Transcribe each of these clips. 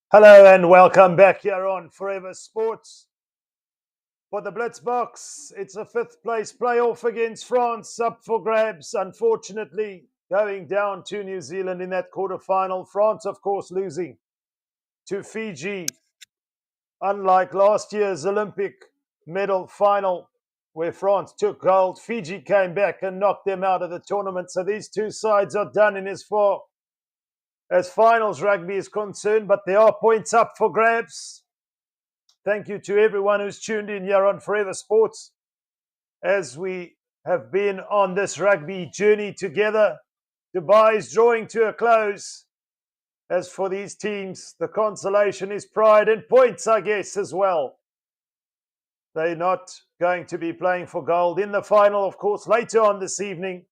Hello and welcome back here on Forever Sports. For the Blitzbox, it's a fifth place playoff against France up for grabs. Unfortunately, going down to New Zealand in that quarterfinal. France, of course, losing to Fiji. Unlike last year's Olympic medal final, where France took gold, Fiji came back and knocked them out of the tournament. So these two sides are done in as far as finals rugby is concerned, but there are points up for grabs. Thank you to everyone who's tuned in here on Forever Sports as we have been on this rugby journey together. Dubai is drawing to a close. As for these teams, the consolation is pride and points, I guess, as well. They're not going to be playing for gold in the final, of course. Later on this evening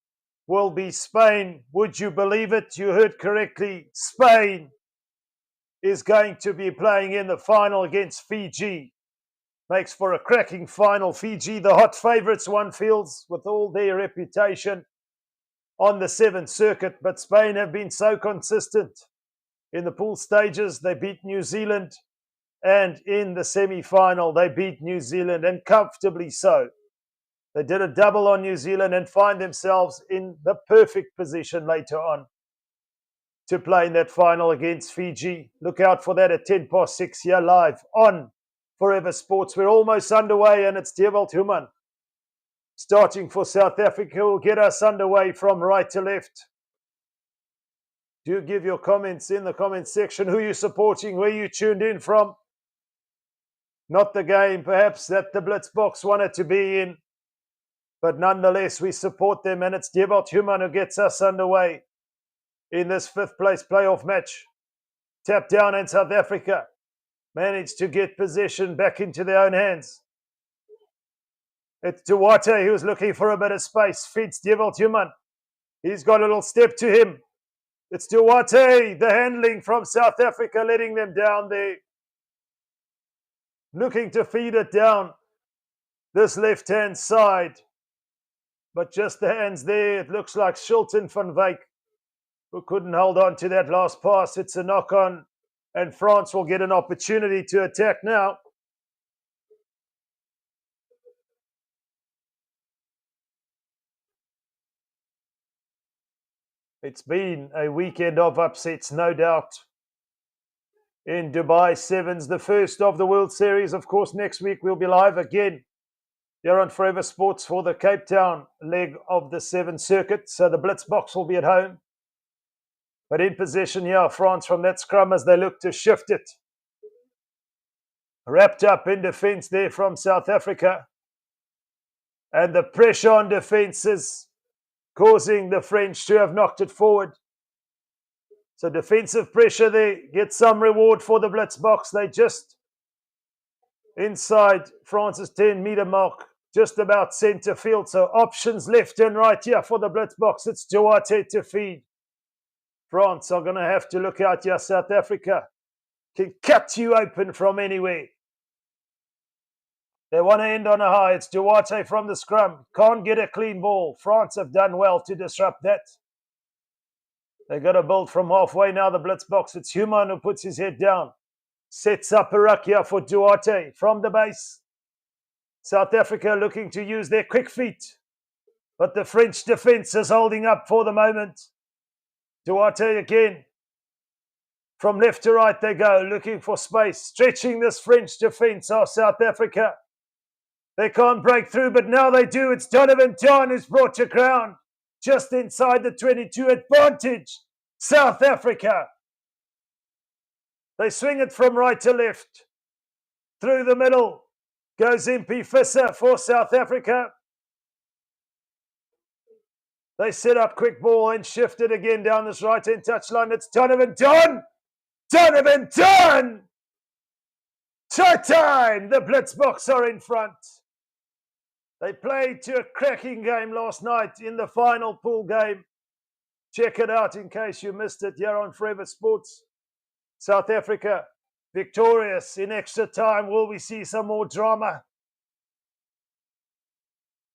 will be Spain. Would you believe it? You heard correctly. Spain is going to be playing in the final against Fiji. Makes for a cracking final. Fiji, the hot favourites, one feels, with all their reputation on the seventh circuit. But Spain have been so consistent. In the pool stages, they beat New Zealand. And in the semi-final, they beat New Zealand, and comfortably so. They did a double on New Zealand and find themselves in the perfect position later on to play in that final against Fiji. Look out for that at 6:10 here live on Forever Sports. We're almost underway, and it's Dewald Human starting for South Africa. Will get us underway from right to left. Do give your comments in the comments section. Who you supporting? Where you tuned in from? Not the game, perhaps, that the Blitzbox wanted to be in. But nonetheless, we support them, and it's Dewald Human who gets us underway in this fifth place playoff match. Tap down, and South Africa managed to get possession back into their own hands. It's Duarte who's looking for a bit of space. Feeds Dewald Human. He's got a little step to him. It's Duarte, the handling from South Africa, letting them down there. Looking to feed it down this left-hand side. But just the hands there. It looks like Shilton van Wyk, who couldn't hold on to that last pass. It's a knock-on, and France will get an opportunity to attack now. It's been a weekend of upsets, no doubt, in Dubai Sevens, the first of the World Series. Of course, next week we'll be live again here on Forever Sports for the Cape Town leg of the Seven Circuit. So the Blitzbox will be at home. But in possession here, France from that scrum as they look to shift it. Wrapped up in defence there from South Africa. And the pressure on defence is causing the French to have knocked it forward. So defensive pressure there. Get some reward for the Blitzbox. They just inside France's 10-metre mark. Just about centre field. So options left and right here for the Blitzbox. It's Duarte to feed. France are going to have to look out here. South Africa can cut you open from anywhere. They want to end on a high. It's Duarte from the scrum. Can't get a clean ball. France have done well to disrupt that. They've got to build from halfway now, the Blitzbox. It's Human who puts his head down. Sets up a ruck here for Duarte from the base. South Africa looking to use their quick feet. But the French defence is holding up for the moment. Duarte again. From left to right they go, looking for space. Stretching this French defence are South Africa. They can't break through, but now they do. It's Donovan John who's brought to ground. Just inside the 22 advantage. South Africa. They swing it from right to left. Through the middle goes Impie Visser for South Africa. They set up quick ball and shift it again down this right-hand touchline. It's Donovan John. Donovan John! Try time! The Blitzbox are in front. They played to a cracking game last night in the final pool game. Check it out in case you missed it here on Forever Sports. South Africa victorious in extra time. Will we see some more drama?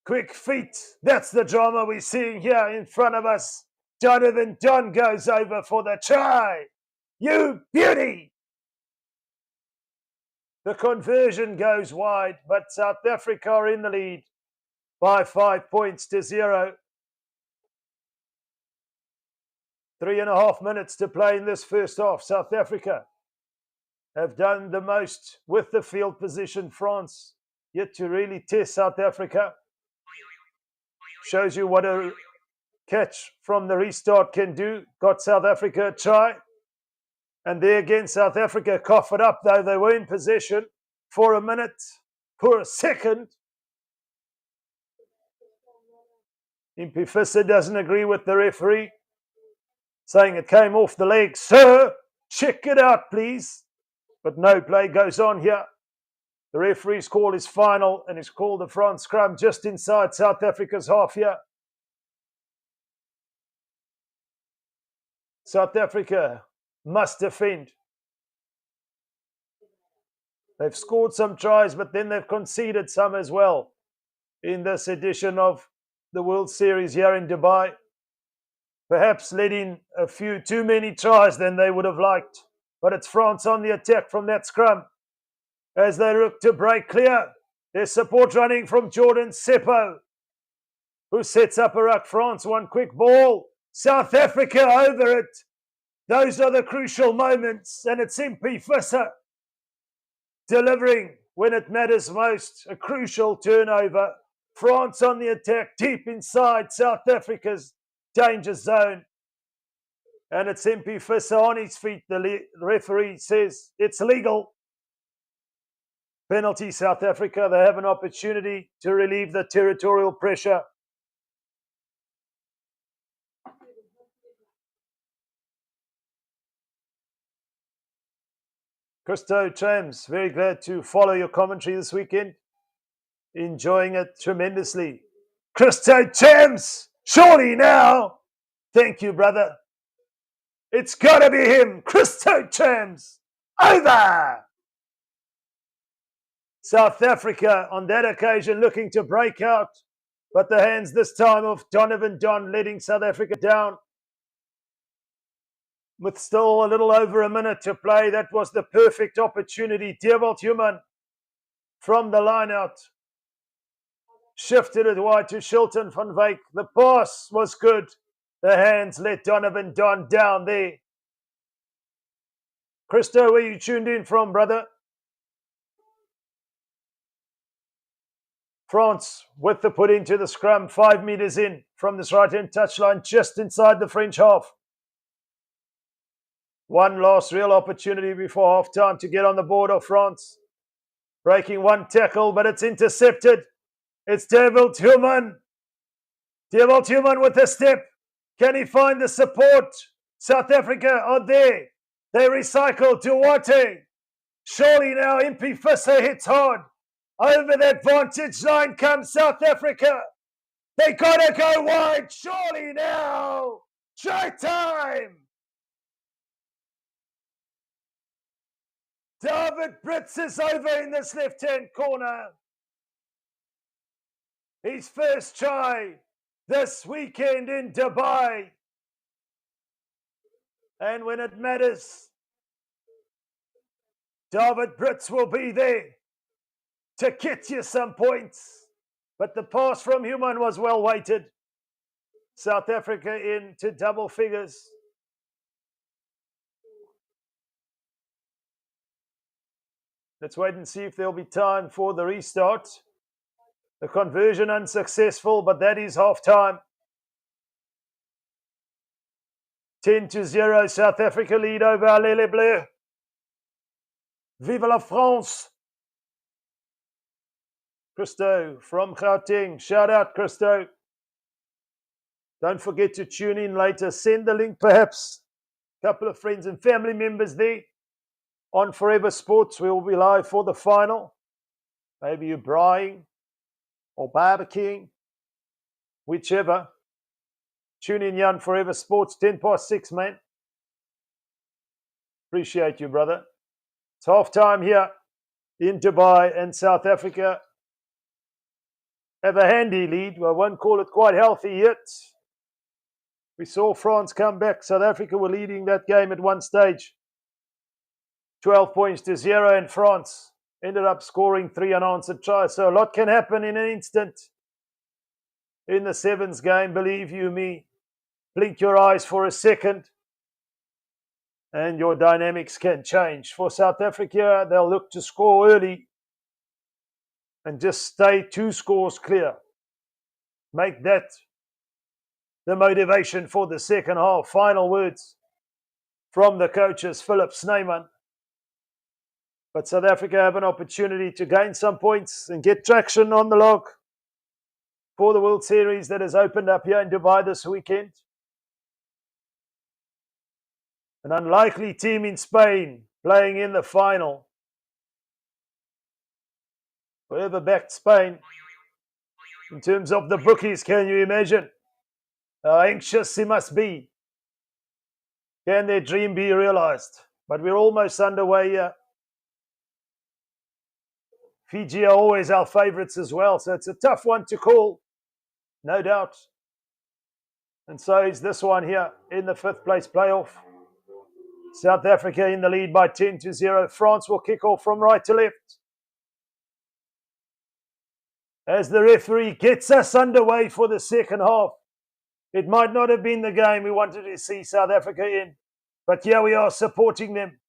Quick feet. That's the drama we're seeing here in front of us. Donovan John goes over for the try. You beauty! The conversion goes wide, but South Africa are in the lead by 5 points to 0. 3.5 minutes to play in this first half. South Africa have done the most with the field position. France yet to really test South Africa. Shows you what a catch from the restart can do. Got South Africa a try. And there again, South Africa cough it up, though they were in possession for a minute, for a second. Impifissa doesn't agree with the referee, saying it came off the leg. Sir, check it out, please. But no play goes on here. The referee's call is final, and he's called the France scrum just inside South Africa's half here. South Africa must defend. They've scored some tries, but then they've conceded some as well in this edition of the World Series here in Dubai. Perhaps letting a few too many tries than they would have liked. But it's France on the attack from that scrum as they look to break clear. There's support running from Jordan Seppo, who sets up a ruck. France, one quick ball. South Africa over it. Those are the crucial moments, and it's Impifissa delivering when it matters most. A crucial turnover. France on the attack, deep inside South Africa's danger zone. And it's Impifissa on his feet. The referee says it's legal. Penalty, South Africa. They have an opportunity to relieve the territorial pressure. Christo Trams, very glad to follow your commentary this weekend. Enjoying it tremendously. Christo Trams, surely now. Thank you, brother. It's got to be him. Christo Trams. Over. South Africa on that occasion looking to break out. But the hands this time of Donovan Don letting South Africa down. With still a little over a minute to play, that was the perfect opportunity. Dewald Human from the line out. Shifted it wide to Shilton van Wyk. The pass was good. The hands let Donovan Don down there. Christo, where you tuned in from, brother? France with the put into the scrum, 5 meters in from this right-hand touchline, just inside the French half. One last real opportunity before half-time to get on the board of France. Breaking one tackle, but it's intercepted. It's Dewald Human. Dewald Human with a step. Can he find the support? South Africa are there. They recycle to Wate. Surely now Impifissa hits hard. Over that vantage line comes South Africa. They gotta go wide. Surely now. Try time. David Brits is over in this left-hand corner. His first try this weekend in Dubai. And when it matters, David Brits will be there to get you some points. But the pass from Human was well weighted. South Africa into double figures. Let's wait and see if there'll be time for the restart. The conversion unsuccessful, but that is half-time. 10-0, South Africa lead over Alele Bleu. Vive la France! Christo from Gauteng. Shout out, Christo. Don't forget to tune in later. Send the link, perhaps. A couple of friends and family members there. On Forever Sports, we will be live for the final. Maybe you're braaiing or barbecuing, whichever. Tune in, Jan, Forever Sports, 6:10, man. Appreciate you, brother. It's half-time here in Dubai, and South Africa have a handy lead. Well, I won't call it quite healthy yet. We saw France come back. South Africa were leading that game at one stage. 12 points to 0, and France ended up scoring 3 unanswered tries. So a lot can happen in an instant in the sevens game, believe you me. Blink your eyes for a second and your dynamics can change. For South Africa, they'll look to score early and just stay 2 scores clear. Make that the motivation for the second half. Final words from the coaches, Philip Snyman. But South Africa have an opportunity to gain some points and get traction on the log for the World Series that has opened up here in Dubai this weekend. An unlikely team in Spain playing in the final. Whoever backed Spain, in terms of the bookies, can you imagine how anxious he must be? Can their dream be realized? But we're almost underway here. Fiji are always our favourites as well, so it's a tough one to call, no doubt. And so is this one here in the 5th place playoff. South Africa in the lead by 10-0. France will kick off from right to left. As the referee gets us underway for the second half. It might not have been the game we wanted to see South Africa in, but here we are supporting them.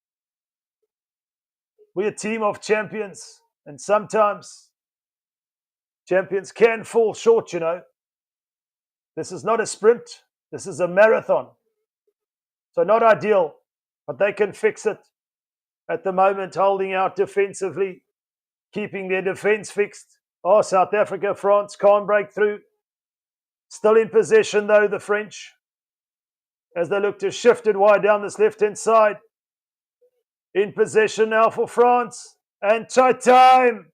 We're a team of champions, and sometimes champions can fall short, you know. This is not a sprint. This is a marathon. So not ideal, but they can fix it. At the moment, holding out defensively, keeping their defense fixed. Oh, South Africa, France can't break through. Still in possession, though, the French, as they look to shift it wide down this left-hand side. In possession now for France. And try time.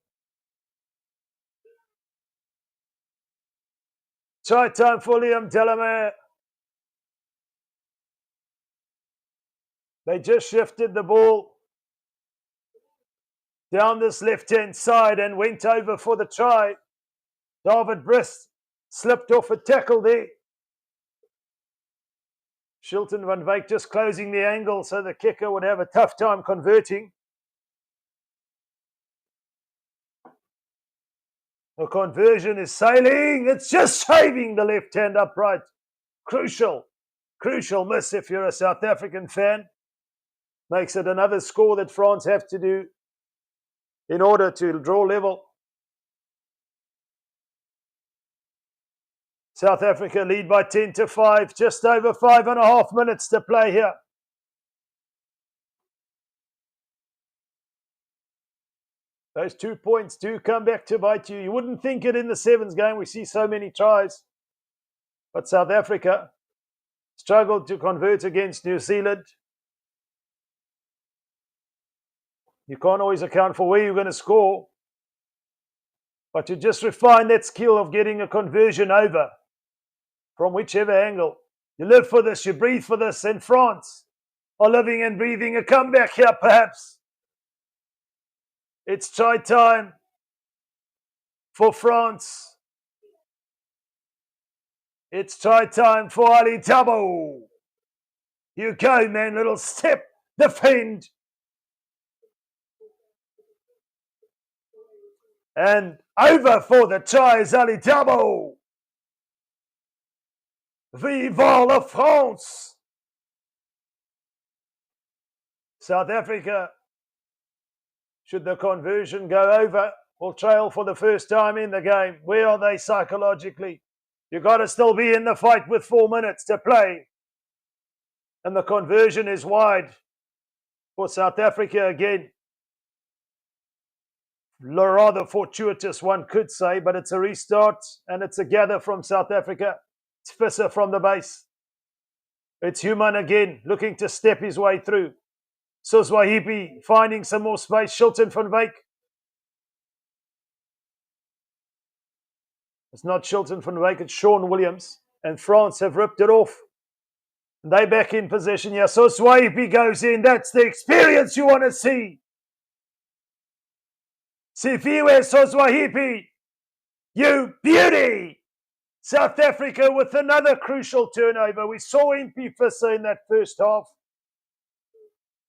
Try time for Liam Delamere. They just shifted the ball down this left-hand side and went over for the try. David Briss slipped off a tackle there. Shilton van Wyk just closing the angle so the kicker would have a tough time converting. The conversion is sailing. It's just shaving the left hand upright. Crucial miss if you're a South African fan. Makes it another score that France have to do in order to draw level. South Africa lead by 10-5, just over 5.5 minutes to play here. Those 2 points do come back to bite you. You wouldn't think it in the sevens game. We see so many tries. But South Africa struggled to convert against New Zealand. You can't always account for where you're going to score. But to just refine that skill of getting a conversion over from whichever angle. You live for this, you breathe for this, and France are living and breathing a comeback here, perhaps. It's try time for France. It's try time for Ali Tabo. You go, man, little step, defend. And over for the try is Ali Tabo. Vive la France! South Africa, should the conversion go over, will trail for the first time in the game. Where are they psychologically? You've got to still be in the fight with 4 minutes to play. And the conversion is wide for South Africa again. Rather fortuitous, one could say, but it's a restart and it's a gather from South Africa. It's Visser from the base. It's Human again, looking to step his way through. Soswahipi finding some more space. Shilton van Wyk. It's not Shilton van Wyk, it's Sean Williams. And France have ripped it off. They back in possession here. Soswahipi goes in. That's the experience you want to see. Sifiwe Soswahipi, you beauty! South Africa with another crucial turnover. We saw Mpi Visser in that first half.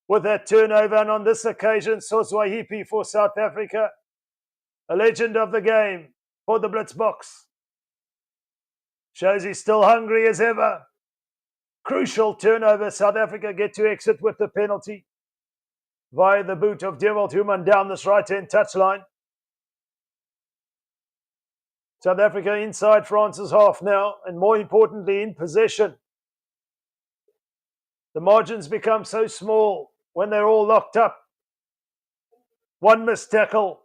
with that turnover. And on this occasion, Soswahipi for South Africa, a legend of the game for the Blitz box. Shows he's still hungry as ever. Crucial turnover. South Africa get to exit with the penalty via the boot of Dewald Human down this right-hand touchline. South Africa inside France's half now, and more importantly, in possession. The margins become so small when they're all locked up. One missed tackle,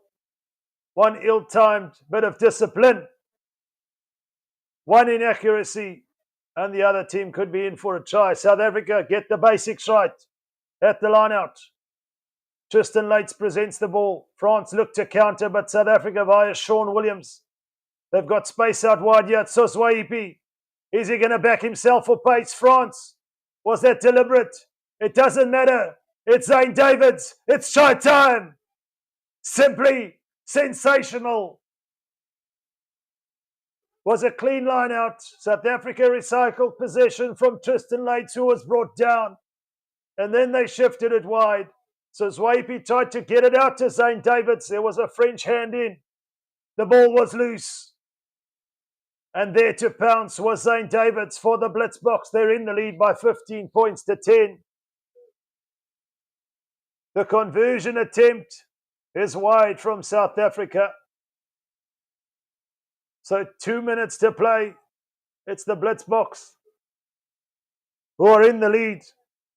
one ill-timed bit of discipline, one inaccuracy, and the other team could be in for a try. South Africa get the basics right at the line-out. Tristan Lates presents the ball. France look to counter, but South Africa via Sean Williams. They've got space out wide here at Soswahipi. Is he going to back himself for pace? France. Was that deliberate? It doesn't matter. It's Zane Davids. It's try time. Simply sensational. Was a clean line out. South Africa recycled possession from Tristan Lates, who was brought down. And then they shifted it wide. So Swahipi tried to get it out to Zane Davids. There was a French hand in. The ball was loose. And there to pounce was Zane Davids for the Blitz box. They're in the lead by 15 points to 10. The conversion attempt is wide from South Africa. So 2 minutes to play. It's the Blitz box who are in the lead.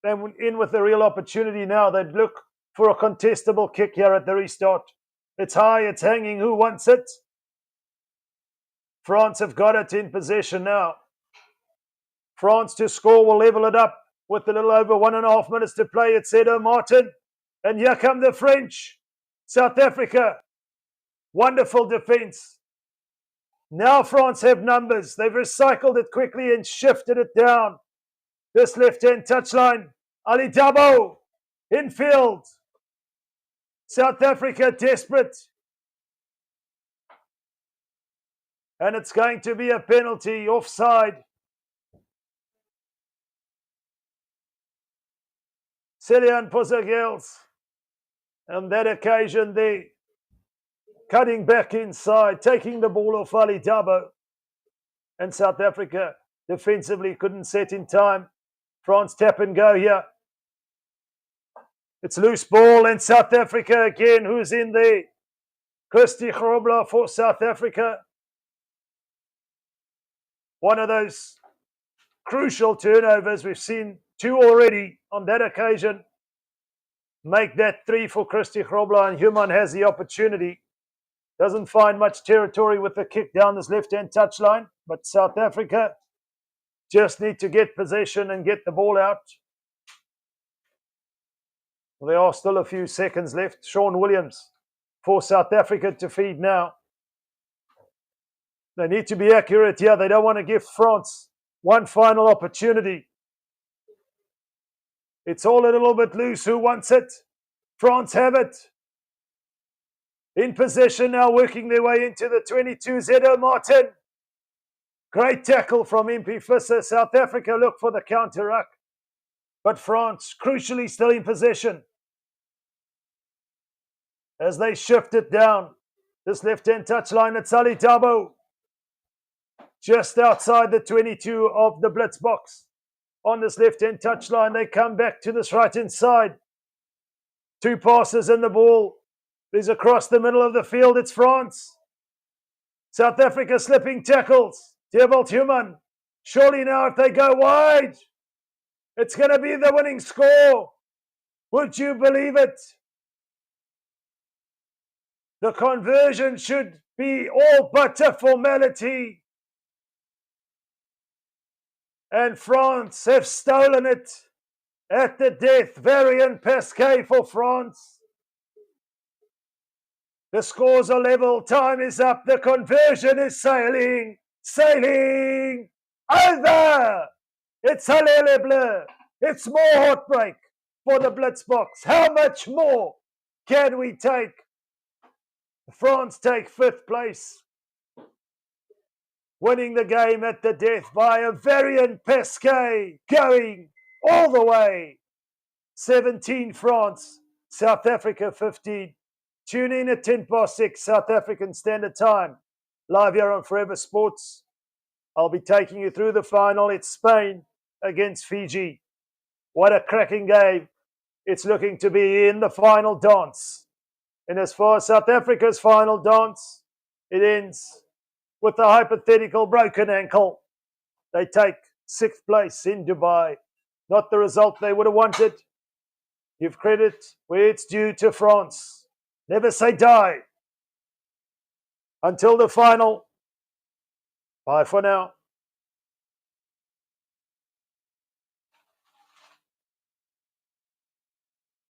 They're in with a real opportunity now. They'd look for a contestable kick here at the restart. It's high, it's hanging. Who wants it? France have got it in possession now. France to score will level it up with a little over 1.5 minutes to play. It's Edo Martin. And here come the French. South Africa. Wonderful defense. Now France have numbers. They've recycled it quickly and shifted it down. This left-hand touchline. Ali Dabo. Infield. South Africa desperate. And it's going to be a penalty offside. Celian Pozagels. On that occasion, they cutting back inside, taking the ball off Ali Dabo. And South Africa defensively couldn't set in time. France tap and go here. It's loose ball, and South Africa again. Who's in there? Christy Grobler for South Africa. One of those crucial turnovers. We've seen 2 already on that occasion. Make that 3 for Christy Grobler, and Human has the opportunity. Doesn't find much territory with the kick down this left-hand touchline, but South Africa just need to get possession and get the ball out. Well, there are still a few seconds left. Sean Williams for South Africa to feed now. They need to be accurate here. They don't want to give France one final opportunity. It's all a little bit loose. Who wants it? France have it. In possession now, working their way into the 22. Zedo Martin. Great tackle from MP Visser. South Africa look for the counter-ruck. But France, crucially, still in possession. As they shift it down. This left-hand touchline, it's Ali Dabo. Just outside the 22 of the Blitz box. On this left-hand touchline, they come back to this right-hand side. 2 passes and the ball is across the middle of the field. It's France. South Africa slipping tackles. Dewald Human. Surely now if they go wide, it's going to be the winning score. Would you believe it? The conversion should be all but a formality. And France have stolen it at the death. Variant Pesquet for France. The scores are level. Time is up. The conversion is sailing. Sailing over. It's Halele Bleu. It's more heartbreak for the Blitz box. How much more can we take? France take 5th place. Winning the game at the death by a Variant Pesquet, going all the way. 17 France, South Africa 15. Tune in at 6 South African Standard Time, live here on Forever Sports. I'll be taking you through the final. It's Spain against Fiji. What a cracking game. It's looking to be in the final dance. And as far as South Africa's final dance, it ends with a hypothetical broken ankle. They take 6th place in Dubai. Not the result they would have wanted. Give credit where it's due to France. Never say die. Until the final. Bye for now.